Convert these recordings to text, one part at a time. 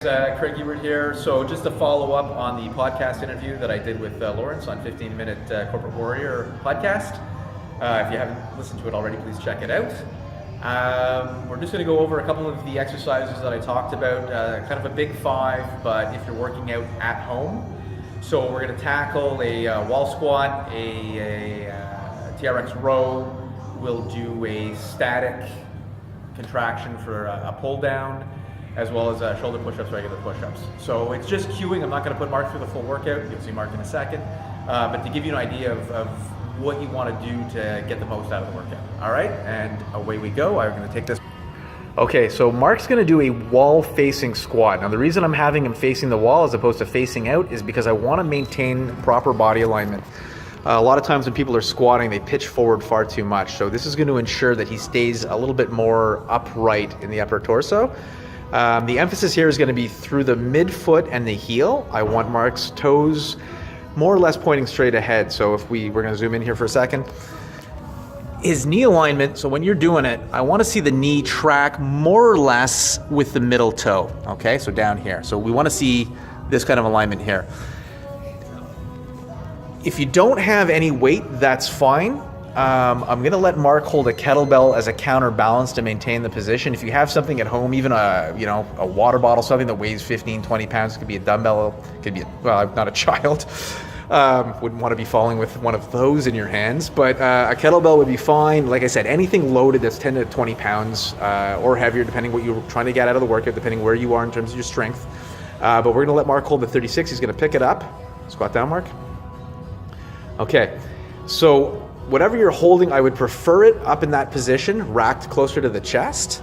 Craig Hubert here. So just to follow up on the podcast interview that I did with Lawrence on 15-Minute Corporate Warrior podcast. If you haven't listened to it already, please check it out. We're just going to go over a couple of the exercises that I talked about, kind of a big five, but if you're working out at home. So we're going to tackle a wall squat, a TRX row. We'll do a static contraction for a pull down, as well as shoulder push-ups, regular push-ups. So it's just cueing. I'm not going to put Mark through the full workout. You'll see Mark in a second. But to give you an idea of what you want to do to get the most out of the workout. All right, and away we go. I'm going to take this. Okay, so Mark's going to do a wall-facing squat. Now the reason I'm having him facing the wall as opposed to facing out is because I want to maintain proper body alignment. A lot of times when people are squatting, they pitch forward far too much. So this is going to ensure that he stays a little bit more upright in the upper torso. The emphasis here is going to be through the midfoot and the heel. I want Mark's toes more or less pointing straight ahead. So if we're going to zoom in here for a second. His knee alignment, so when you're doing it, I want to see the knee track more or less with the middle toe. Okay, so down here. So we want to see this kind of alignment here. If you don't have any weight, that's fine. I'm going to let Mark hold a kettlebell as a counterbalance to maintain the position. If you have something at home, even a water bottle, something that weighs 15, 20 pounds, it could be a dumbbell, it could be, well, I'm not a child. Wouldn't want to be falling with one of those in your hands, but a kettlebell would be fine. Like I said, anything loaded that's 10 to 20 pounds or heavier, depending what you're trying to get out of the workout, depending where you are in terms of your strength. But we're going to let Mark hold the 36. He's going to pick it up. Squat down, Mark. Okay, so whatever you're holding, I would prefer it up in that position, racked closer to the chest.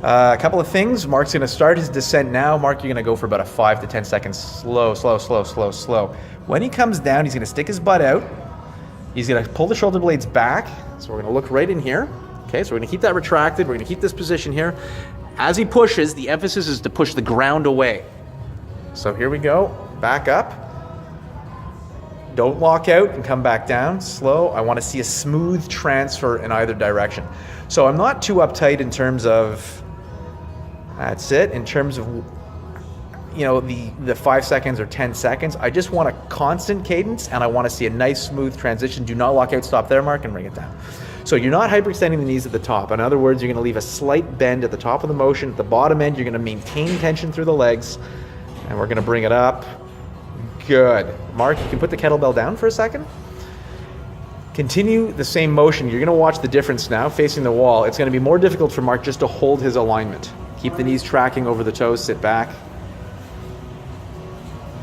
A couple of things. Mark's going to start his descent now. Mark, you're going to go for about a 5 to 10 seconds. Slow, slow, slow, slow, slow. When he comes down, he's going to stick his butt out. He's going to pull the shoulder blades back. So we're going to look right in here. Okay, so we're going to keep that retracted. We're going to keep this position here. As he pushes, the emphasis is to push the ground away. So here we go. Back up. Don't lock out and come back down. Slow. I want to see a smooth transfer in either direction. So I'm not too uptight in terms of, that's it, in terms of, the 5 seconds or 10 seconds. I just want a constant cadence and I want to see a nice smooth transition. Do not lock out. Stop there, Mark, and bring it down. So you're not hyperextending the knees at the top. In other words, you're going to leave a slight bend at the top of the motion. At the bottom end, you're going to maintain tension through the legs, and we're going to bring it up. Good. Mark, you can put the kettlebell down for a second. Continue the same motion. You're going to watch the difference now facing the wall. It's going to be more difficult for Mark just to hold his alignment. Keep the knees tracking over the toes. Sit back.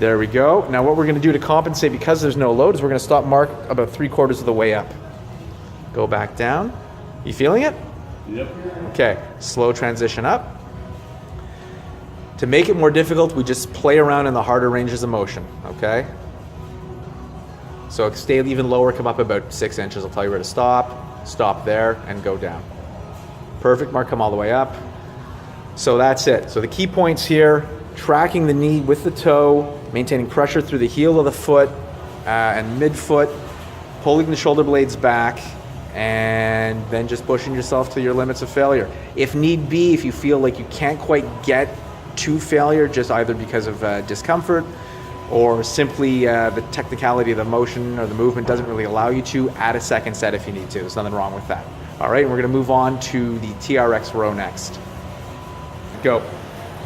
There we go. Now what we're going to do to compensate because there's no load is we're going to stop Mark about 3/4 of the way up. Go back down. You feeling it? Yep. Okay. Slow transition up. To make it more difficult, we just play around in the harder ranges of motion, okay? So stay even lower, come up about 6 inches. I'll tell you where to stop there, and go down. Perfect, Mark, come all the way up. So that's it. So the key points here, tracking the knee with the toe, maintaining pressure through the heel of the foot and midfoot, pulling the shoulder blades back, and then just pushing yourself to your limits of failure. If need be, if you feel like you can't quite get to failure, just either because of discomfort or simply the technicality of the motion or the movement doesn't really allow you to, add a second set if you need to. There's nothing wrong with that. All right, we're going to move on to the TRX row next. Go.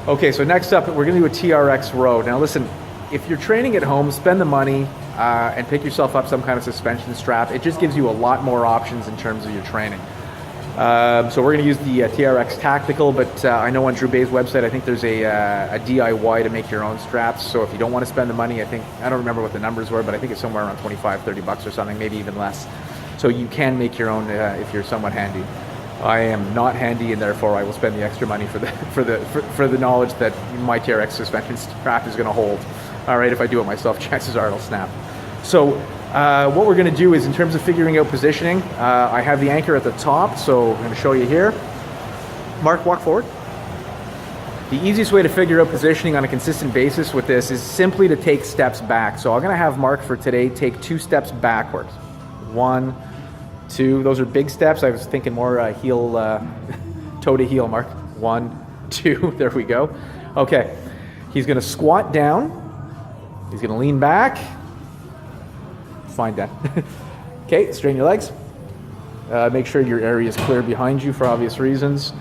Okay, so next up, we're going to do a TRX row. Now listen, if you're training at home, spend the money and pick yourself up some kind of suspension strap. It just gives you a lot more options in terms of your training. So we're going to use the TRX Tactical, but I know on Drew Bay's website, I think there's a DIY to make your own straps. So if you don't want to spend the money, I don't remember what the numbers were, but I think it's somewhere around 25, 30 bucks or something, maybe even less. So you can make your own if you're somewhat handy. I am not handy, and therefore I will spend the extra money for the knowledge that my TRX suspension strap is going to hold. All right, if I do it myself, chances are it'll snap. So what we're going to do is, in terms of figuring out positioning, I have the anchor at the top, so I'm going to show you here. Mark, walk forward. The easiest way to figure out positioning on a consistent basis with this is simply to take steps back. So I'm going to have Mark for today take 2 steps backwards. 1, 2, those are big steps. I was thinking more heel, toe to heel, Mark. 1, 2, there we go. Okay. He's going to squat down. He's going to lean back. Fine, Dan. Okay, straighten your legs. Make sure your area is clear behind you for obvious reasons.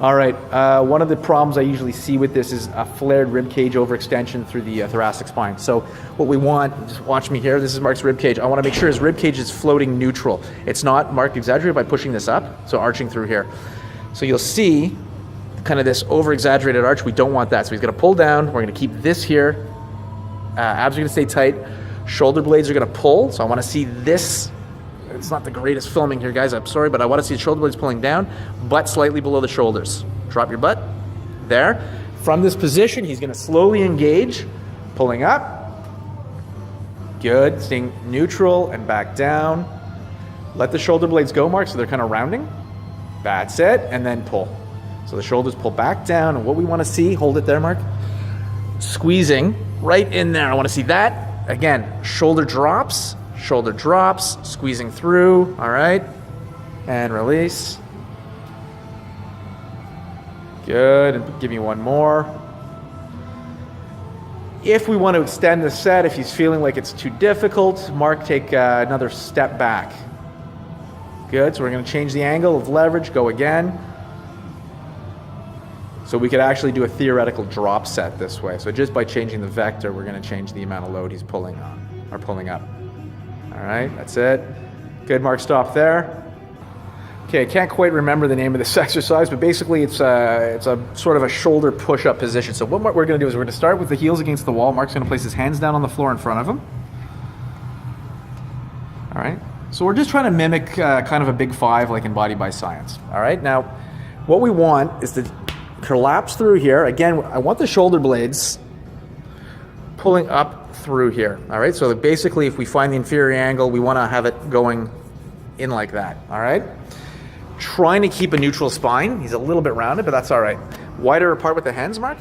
All right, one of the problems I usually see with this is a flared rib cage overextension through the thoracic spine. So what we want, just watch me here, this is Mark's rib cage. I want to make sure his rib cage is floating neutral. It's not Mark exaggerated by pushing this up, so arching through here. So you'll see kind of this over-exaggerated arch. We don't want that. So he's going to pull down. We're going to keep this here. Abs are going to stay tight. Shoulder blades are going to pull. So I want to see this. It's not the greatest filming here, guys. I'm sorry, but I want to see the shoulder blades pulling down, butt slightly below the shoulders. Drop your butt. There. From this position, he's going to slowly engage, pulling up. Good. Staying neutral and back down. Let the shoulder blades go, Mark, so they're kind of rounding. That's it. And then pull. So the shoulders pull back down. And what we want to see, hold it there, Mark. Squeezing right in there. I want to see that. Again, shoulder drops, squeezing through. All right. And release. Good. And give me one more. If we want to extend the set, if he's feeling like it's too difficult, Mark, take another step back. Good. So we're going to change the angle of leverage. Go again. So we could actually do a theoretical drop set this way. So just by changing the vector, we're going to change the amount of load he's pulling on or pulling up. All right, that's it. Good, Mark, stop there. Okay, I can't quite remember the name of this exercise, but basically it's a sort of a shoulder push-up position. So what we're going to do is we're going to start with the heels against the wall. Mark's going to place his hands down on the floor in front of him. All right, so we're just trying to mimic kind of a big five like in Body by Science. All right, now what we want is to collapse through here. Again, I want the shoulder blades pulling up through here. All right, so basically if we find the inferior angle, we want to have it going in like that. All right, trying to keep a neutral spine. He's a little bit rounded, but that's all right. Wider apart with the hands, Mark.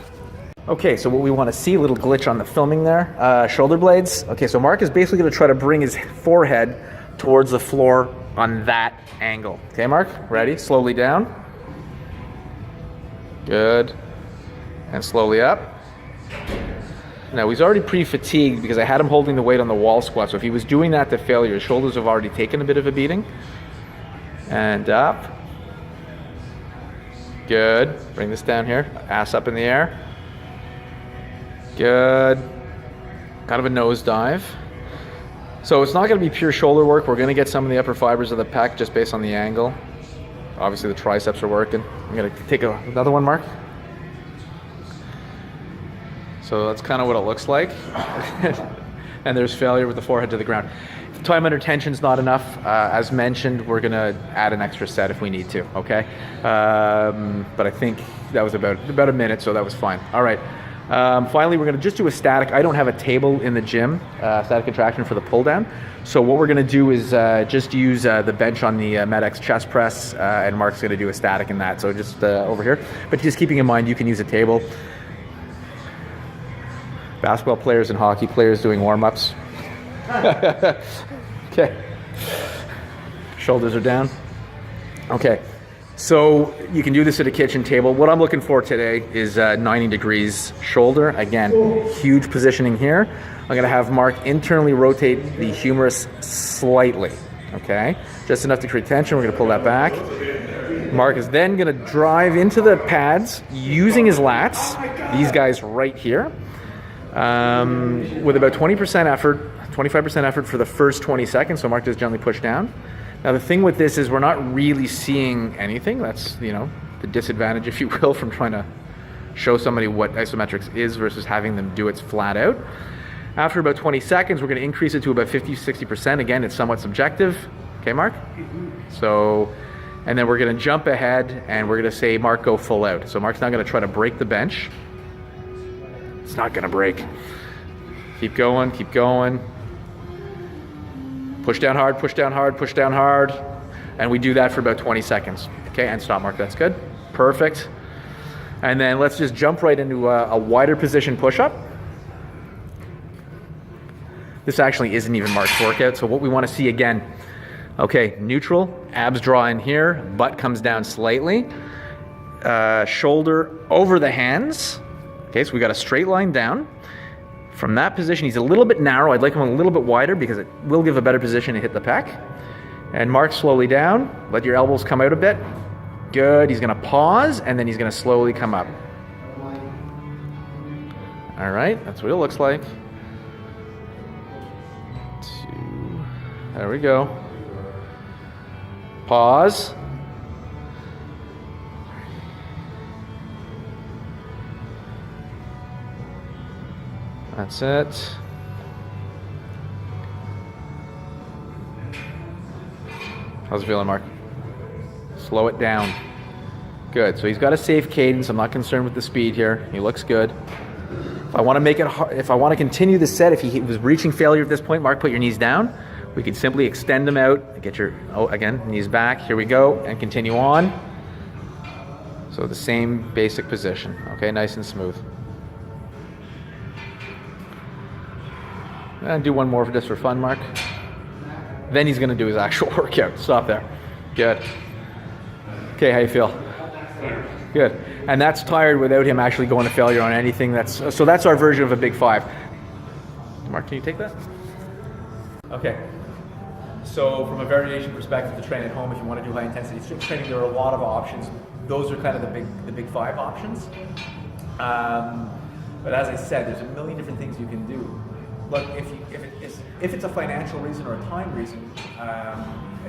Okay, so what we want to see, a little glitch on the filming there, shoulder blades. Okay, so Mark is basically going to try to bring his forehead towards the floor on that angle. Okay, Mark, ready? Slowly down. Good. And slowly up. Now he's already pretty fatigued because I had him holding the weight on the wall squat. So if he was doing that to failure, his shoulders have already taken a bit of a beating. And up. Good. Bring this down here. Ass up in the air. Good. Kind of a nosedive. So it's not going to be pure shoulder work. We're going to get some of the upper fibers of the pec just based on the angle. Obviously the triceps are working. I'm going to take another one, Mark. So that's kind of what it looks like. And there's failure with the forehead to the ground. If time under tension is not enough, as mentioned, we're going to add an extra set if we need to, okay? But I think that was about a minute, so that was fine. All right. Finally, we're going to just do a static. I don't have a table in the gym, static contraction for the pull down. So what we're going to do is just use the bench on the MedX chest press, and Mark's going to do a static in that. So just over here. But just keeping in mind, you can use a table. Basketball players and hockey players doing warm-ups. Okay. Shoulders are down. Okay. So you can do this at a kitchen table. What I'm looking for today is 90 degrees shoulder. Again, huge positioning here. I'm going to have Mark internally rotate the humerus slightly. Okay, just enough to create tension. We're going to pull that back. Mark is then going to drive into the pads using his lats. These guys right here, with about 20% effort, 25% effort for the first 20 seconds. So Mark just gently push down. Now the thing with this is we're not really seeing anything. That's, you know, the disadvantage, if you will, from trying to show somebody what isometrics is versus having them do it flat out. After about 20 seconds, we're going to increase it to about 50-60%. Again, it's somewhat subjective. Okay, Mark? So, and then we're going to jump ahead and we're going to say, Mark, go full out. So Mark's not going to try to break the bench. It's not going to break. Keep going, keep going. Push down hard, push down hard, push down hard. And we do that for about 20 seconds. Okay, and stop, Mark. That's good. Perfect. And then let's just jump right into a wider position push-up. This actually isn't even Mark's workout. So what we want to see again, okay, neutral, abs draw in here, butt comes down slightly, shoulder over the hands, Okay, so we got a straight line down. From that position, he's a little bit narrow. I'd like him a little bit wider because it will give a better position to hit the pec. And march slowly down. Let your elbows come out a bit. Good. He's going to pause, and then he's going to slowly come up. All right, that's what it looks like. 2. There we go. Pause. That's it. How's it feeling, Mark? Slow it down. Good. So he's got a safe cadence. I'm not concerned with the speed here. He looks good. If I want to make it hard, if I want to continue the set, if he was reaching failure at this point, Mark, put your knees down. We could simply extend them out. Get your, again, knees back. Here we go, and continue on. So the same basic position. Okay, nice and smooth. And do one more just for fun, Mark. Then he's going to do his actual workout. Stop there. Good. Okay, how you feel? Good. And that's tired without him actually going to failure on anything. So that's our version of a big 5. Mark, can you take that? Okay. So from a variation perspective to train at home, if you want to do high intensity strength training, there are a lot of options. Those are kind of the big 5 options. But as I said, there's a million different things you can do. Look, if it's a financial reason or a time reason, a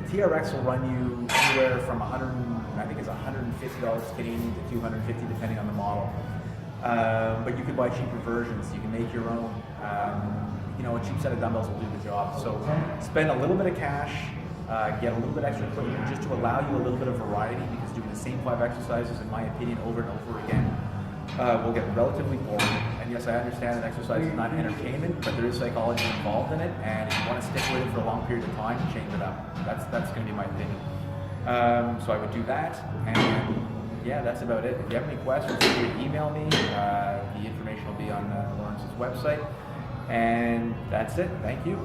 TRX will run you anywhere from $150 Canadian to $250 depending on the model. But you could buy cheaper versions. You can make your own. A cheap set of dumbbells will do the job. So spend a little bit of cash, get a little bit extra equipment just to allow you a little bit of variety, because doing the same 5 exercises, in my opinion, over and over again, will get relatively boring. And yes, I understand that exercise is not entertainment, but there is psychology involved in it, and if you want to stick with it for a long period of time, change it up. That's going to be my opinion. So I would do that, and yeah, that's about it. If you have any questions, feel free to email me. The information will be on Lawrence's website, and that's it. Thank you.